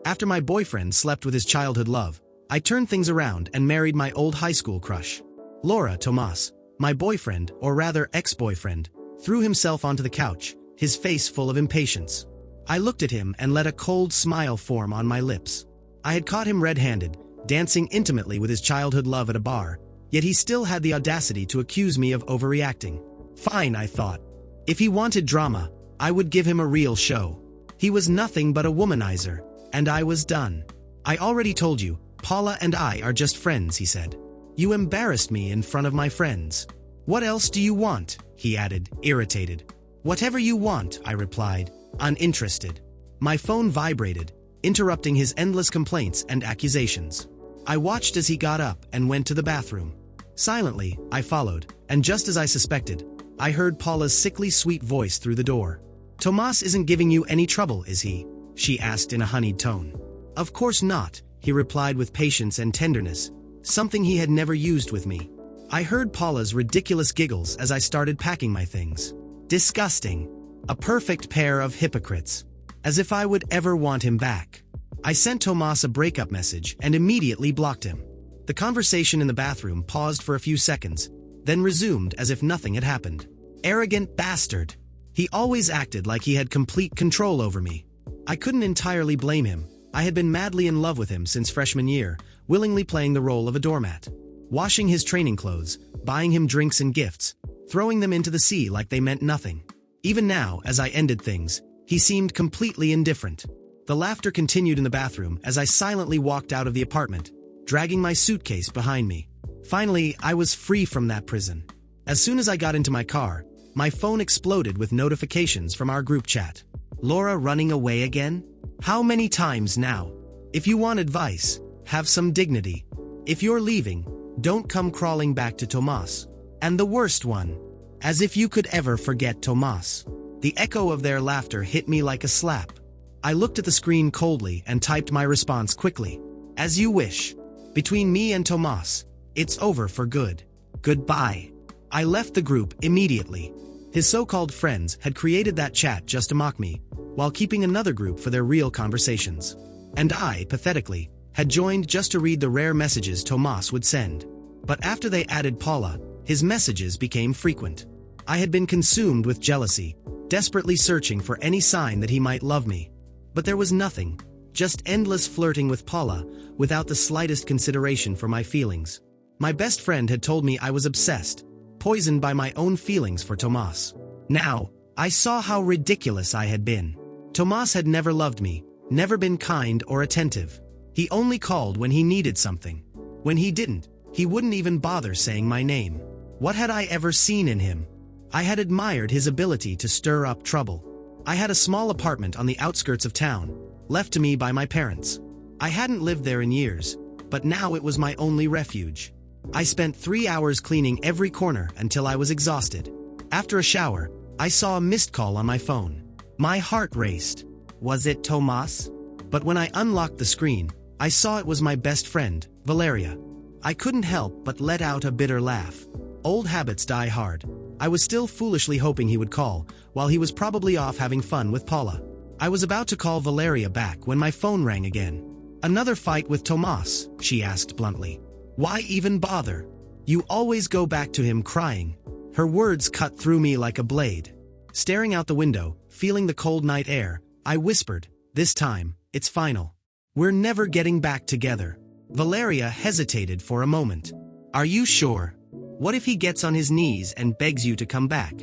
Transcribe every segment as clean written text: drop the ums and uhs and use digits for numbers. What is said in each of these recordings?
After my boyfriend slept with his childhood love, I turned things around and married my old high school crush. Laura Tomás, my boyfriend, or rather ex-boyfriend, threw himself onto the couch, his face full of impatience. I looked at him and let a cold smile form on my lips. I had caught him red-handed, dancing intimately with his childhood love at a bar, yet he still had the audacity to accuse me of overreacting. Fine, I thought. If he wanted drama, I would give him a real show. He was nothing but a womanizer, and I was done. I already told you, Paula and I are just friends, he said. You embarrassed me in front of my friends. What else do you want? He added, irritated. Whatever you want, I replied, uninterested. My phone vibrated, interrupting his endless complaints and accusations. I watched as he got up and went to the bathroom. Silently, I followed, and just as I suspected, I heard Paula's sickly sweet voice through the door. Tomás isn't giving you any trouble, is he? She asked in a honeyed tone. Of course not, he replied with patience and tenderness, something he had never used with me. I heard Paula's ridiculous giggles as I started packing my things. Disgusting. A perfect pair of hypocrites. As if I would ever want him back. I sent Tomás a breakup message and immediately blocked him. The conversation in the bathroom paused for a few seconds, then resumed as if nothing had happened. Arrogant bastard. He always acted like he had complete control over me. I couldn't entirely blame him. I had been madly in love with him since freshman year, willingly playing the role of a doormat. Washing his training clothes, buying him drinks and gifts, throwing them into the sea like they meant nothing. Even now, as I ended things, he seemed completely indifferent. The laughter continued in the bathroom as I silently walked out of the apartment, dragging my suitcase behind me. Finally, I was free from that prison. As soon as I got into my car, my phone exploded with notifications from our group chat. Laura running away again? How many times now? If you want advice, have some dignity. If you're leaving, don't come crawling back to Tomás. And the worst one. As if you could ever forget Tomás. The echo of their laughter hit me like a slap. I looked at the screen coldly and typed my response quickly. As you wish. Between me and Tomás, it's over for good. Goodbye. I left the group immediately. His so-called friends had created that chat just to mock me, while keeping another group for their real conversations. And I, pathetically, had joined just to read the rare messages Tomás would send. But after they added Paula, his messages became frequent. I had been consumed with jealousy, desperately searching for any sign that he might love me. But there was nothing, just endless flirting with Paula, without the slightest consideration for my feelings. My best friend had told me I was obsessed, poisoned by my own feelings for Tomás. Now, I saw how ridiculous I had been. Tomás had never loved me, never been kind or attentive. He only called when he needed something. When he didn't, he wouldn't even bother saying my name. What had I ever seen in him? I had admired his ability to stir up trouble. I had a small apartment on the outskirts of town, left to me by my parents. I hadn't lived there in years, but now it was my only refuge. I spent 3 hours cleaning every corner until I was exhausted. After a shower, I saw a missed call on my phone. My heart raced. Was it Tomás? But when I unlocked the screen, I saw it was my best friend, Valeria. I couldn't help but let out a bitter laugh. Old habits die hard. I was still foolishly hoping he would call, while he was probably off having fun with Paula. I was about to call Valeria back when my phone rang again. Another fight with Tomás, she asked bluntly. Why even bother? You always go back to him crying. Her words cut through me like a blade. Staring out the window, feeling the cold night air, I whispered, this time, it's final. We're never getting back together. Valeria hesitated for a moment. Are you sure? What if he gets on his knees and begs you to come back?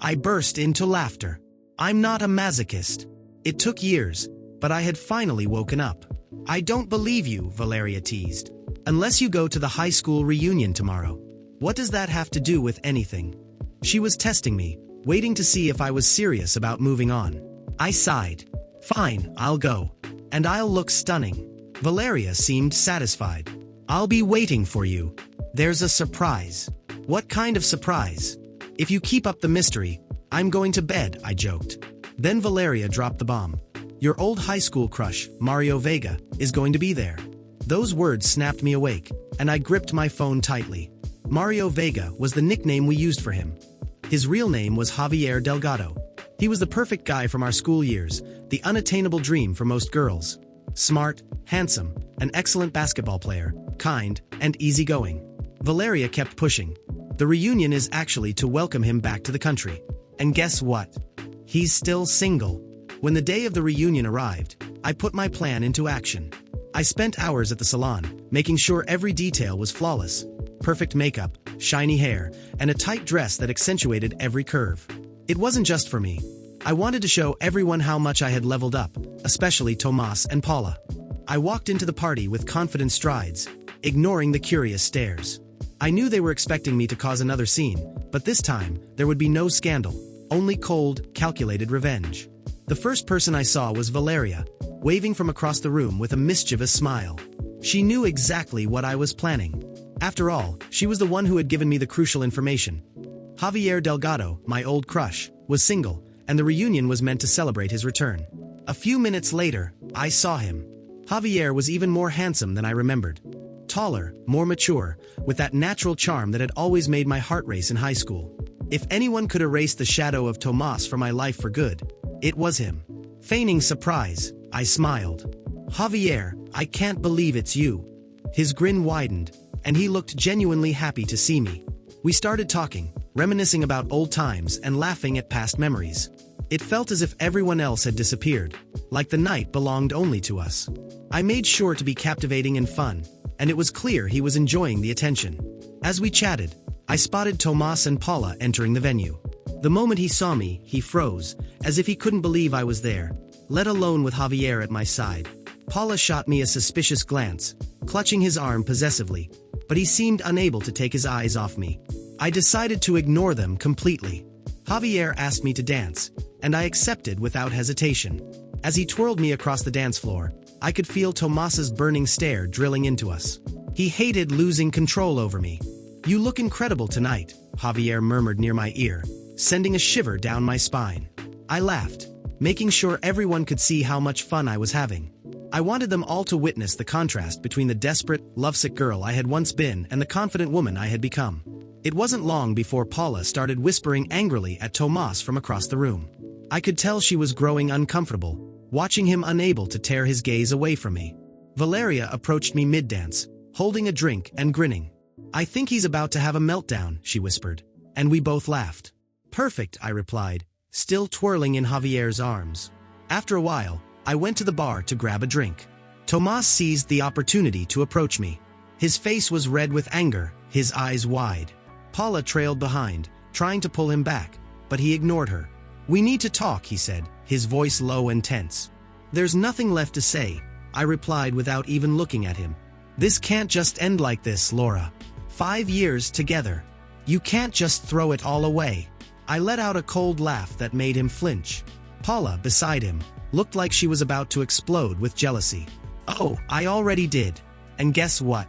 I burst into laughter. I'm not a masochist. It took years, but I had finally woken up. I don't believe you, Valeria teased. Unless you go to the high school reunion tomorrow. What does that have to do with anything? She was testing me, waiting to see if I was serious about moving on. I sighed. Fine, I'll go. And I'll look stunning. Valeria seemed satisfied. I'll be waiting for you. There's a surprise. What kind of surprise? If you keep up the mystery, I'm going to bed, I joked. Then Valeria dropped the bomb. Your old high school crush, Mario Vega, is going to be there. Those words snapped me awake, and I gripped my phone tightly. Mario Vega was the nickname we used for him. His real name was Javier Delgado. He was the perfect guy from our school years, the unattainable dream for most girls. Smart, handsome, an excellent basketball player, kind, and easygoing. Valeria kept pushing. The reunion is actually to welcome him back to the country. And guess what? He's still single. When the day of the reunion arrived, I put my plan into action. I spent hours at the salon, making sure every detail was flawless. Perfect makeup, shiny hair, and a tight dress that accentuated every curve. It wasn't just for me. I wanted to show everyone how much I had leveled up, especially Tomás and Paula. I walked into the party with confident strides, ignoring the curious stares. I knew they were expecting me to cause another scene, but this time, there would be no scandal, only cold, calculated revenge. The first person I saw was Valeria, waving from across the room with a mischievous smile. She knew exactly what I was planning. After all, she was the one who had given me the crucial information. Javier Delgado, my old crush, was single, and the reunion was meant to celebrate his return. A few minutes later, I saw him. Javier was even more handsome than I remembered. Taller, more mature, with that natural charm that had always made my heart race in high school. If anyone could erase the shadow of Tomás from my life for good, it was him. Feigning surprise, I smiled. "Javier, I can't believe it's you." His grin widened, and he looked genuinely happy to see me. We started talking, reminiscing about old times and laughing at past memories. It felt as if everyone else had disappeared, like the night belonged only to us. I made sure to be captivating and fun, and it was clear he was enjoying the attention. As we chatted, I spotted Tomás and Paula entering the venue. The moment he saw me, he froze, as if he couldn't believe I was there, let alone with Javier at my side. Paula shot me a suspicious glance, clutching his arm possessively, but he seemed unable to take his eyes off me. I decided to ignore them completely. Javier asked me to dance, and I accepted without hesitation. As he twirled me across the dance floor, I could feel Tomás's burning stare drilling into us. He hated losing control over me. "You look incredible tonight," Javier murmured near my ear, sending a shiver down my spine. I laughed, making sure everyone could see how much fun I was having. I wanted them all to witness the contrast between the desperate, lovesick girl I had once been and the confident woman I had become. It wasn't long before Paula started whispering angrily at Tomás from across the room. I could tell she was growing uncomfortable, watching him unable to tear his gaze away from me. Valeria approached me mid-dance, holding a drink and grinning. "I think he's about to have a meltdown," she whispered, and we both laughed. "Perfect," I replied, still twirling in Javier's arms. After a while, I went to the bar to grab a drink. Tomás seized the opportunity to approach me. His face was red with anger, his eyes wide. Paula trailed behind, trying to pull him back, but he ignored her. "We need to talk," he said, his voice low and tense. "There's nothing left to say," I replied without even looking at him. "This can't just end like this, Laura. 5 years together. You can't just throw it all away." I let out a cold laugh that made him flinch. Paula, beside him, looked like she was about to explode with jealousy. "Oh, I already did. And guess what?"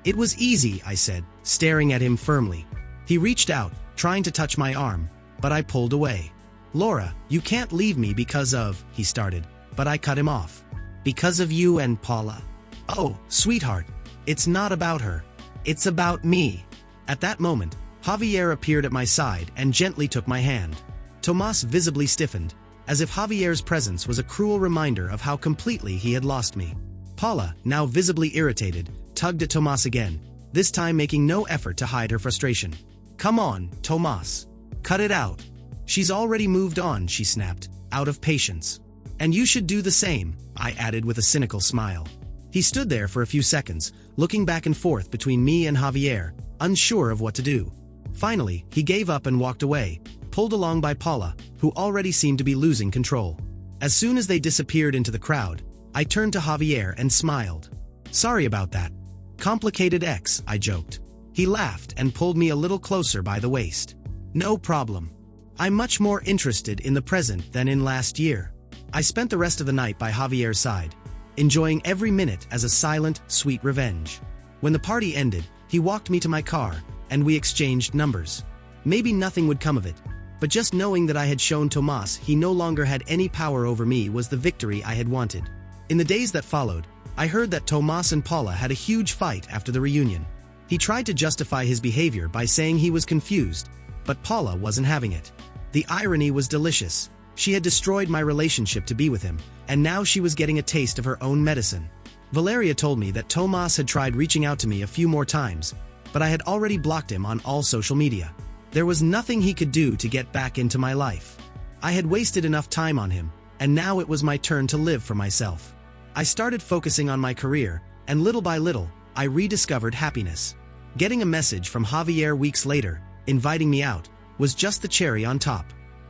"It was easy," I said, staring at him firmly. He reached out, trying to touch my arm, but I pulled away. "Laura, you can't leave me because of," he started, but I cut him off. "Because of you and Paula." "Oh, sweetheart, it's not about her. It's about me." At that moment, Javier appeared at my side and gently took my hand. Tomás visibly stiffened, as if Javier's presence was a cruel reminder of how completely he had lost me. Paula, now visibly irritated, tugged at Tomás again, this time making no effort to hide her frustration. "Come on, Tomás. Cut it out. She's already moved on," she snapped, out of patience. "And you should do the same," I added with a cynical smile. He stood there for a few seconds, looking back and forth between me and Javier, unsure of what to do. Finally, he gave up and walked away, pulled along by Paula, who already seemed to be losing control. As soon as they disappeared into the crowd, I turned to Javier and smiled. "Sorry about that. Complicated ex," I joked. He laughed and pulled me a little closer by the waist. "No problem. I'm much more interested in the present than in last year." I spent the rest of the night by Javier's side, enjoying every minute as a silent, sweet revenge. When the party ended, he walked me to my car, and we exchanged numbers. Maybe nothing would come of it, but just knowing that I had shown Tomás he no longer had any power over me was the victory I had wanted. In the days that followed, I heard that Tomás and Paula had a huge fight after the reunion. He tried to justify his behavior by saying he was confused, but Paula wasn't having it. The irony was delicious. She had destroyed my relationship to be with him, and now she was getting a taste of her own medicine. Valeria told me that Tomás had tried reaching out to me a few more times, but I had already blocked him on all social media. There was nothing he could do to get back into my life. I had wasted enough time on him, and now it was my turn to live for myself. I started focusing on my career, and little by little, I rediscovered happiness. Getting a message from Javier weeks later, inviting me out, was just the cherry on top.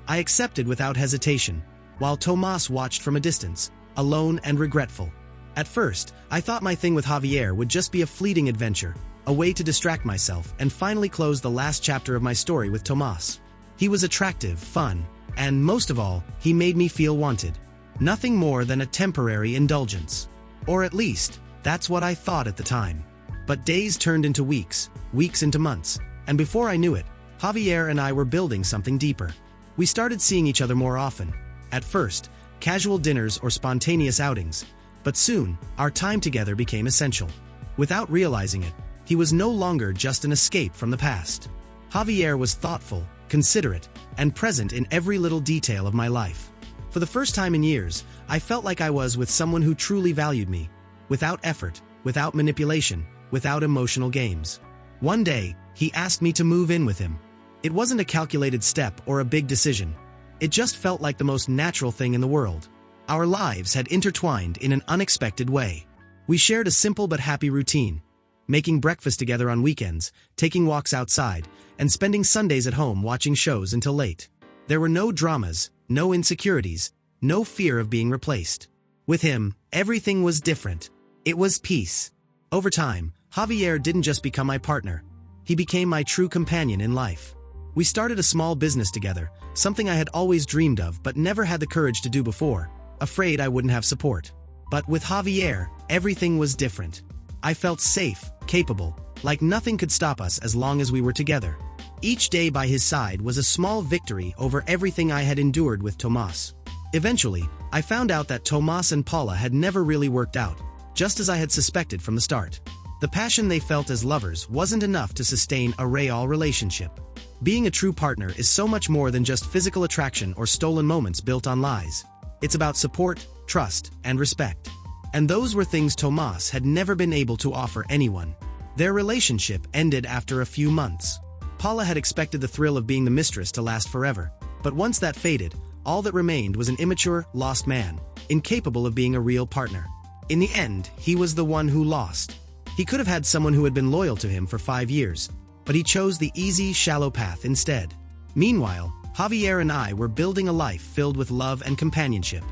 I accepted without hesitation, while Tomás watched from a distance, alone and regretful. At first, I thought my thing with Javier would just be a fleeting adventure, a way to distract myself and finally close the last chapter of my story with Tomás. He was attractive, fun, and most of all, he made me feel wanted. Nothing more than a temporary indulgence. Or at least, that's what I thought at the time. But days turned into weeks, weeks into months, and before I knew it, Javier and I were building something deeper. We started seeing each other more often. At first, casual dinners or spontaneous outings, but soon, our time together became essential. Without realizing it, he was no longer just an escape from the past. Javier was thoughtful, considerate, and present in every little detail of my life. For the first time in years, I felt like I was with someone who truly valued me, without effort, without manipulation, without emotional games. One day, he asked me to move in with him. It wasn't a calculated step or a big decision. It just felt like the most natural thing in the world. Our lives had intertwined in an unexpected way. We shared a simple but happy routine, making breakfast together on weekends, taking walks outside, and spending Sundays at home watching shows until late. There were no dramas, no insecurities, no fear of being replaced. With him, everything was different. It was peace. Over time, Javier didn't just become my partner. He became my true companion in life. We started a small business together, something I had always dreamed of but never had the courage to do before, afraid I wouldn't have support. But with Javier, everything was different. I felt safe, capable, like nothing could stop us as long as we were together. Each day by his side was a small victory over everything I had endured with Tomás. Eventually, I found out that Tomás and Paula had never really worked out, just as I had suspected from the start. The passion they felt as lovers wasn't enough to sustain a real relationship. Being a true partner is so much more than just physical attraction or stolen moments built on lies. It's about support, trust, and respect. And those were things Tomás had never been able to offer anyone. Their relationship ended after a few months. Paula had expected the thrill of being the mistress to last forever, but once that faded, all that remained was an immature, lost man, incapable of being a real partner. In the end, he was the one who lost. He could have had someone who had been loyal to him for 5 years, but he chose the easy, shallow path instead. Meanwhile, Javier and I were building a life filled with love and companionship.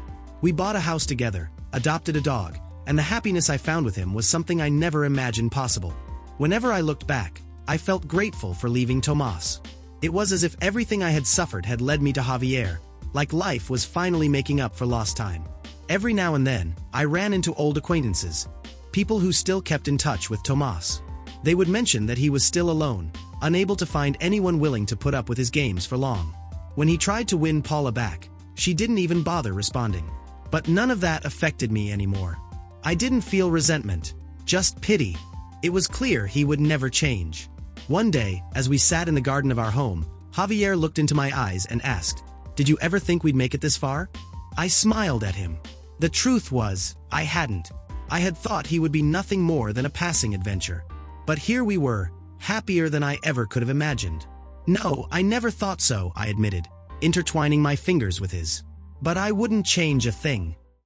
We bought a house together, adopted a dog, and the happiness I found with him was something I never imagined possible. Whenever I looked back, I felt grateful for leaving Tomás. It was as if everything I had suffered had led me to Javier, like life was finally making up for lost time. Every now and then, I ran into old acquaintances, people who still kept in touch with Tomás. They would mention that he was still alone, unable to find anyone willing to put up with his games for long. When he tried to win Paula back, she didn't even bother responding. But none of that affected me anymore. I didn't feel resentment, just pity. It was clear he would never change. One day, as we sat in the garden of our home, Javier looked into my eyes and asked, "Did you ever think we'd make it this far?" I smiled at him. The truth was, I hadn't. I had thought he would be nothing more than a passing adventure. But here we were, happier than I ever could have imagined. "No, I never thought so," I admitted, intertwining my fingers with his. "But I wouldn't change a thing."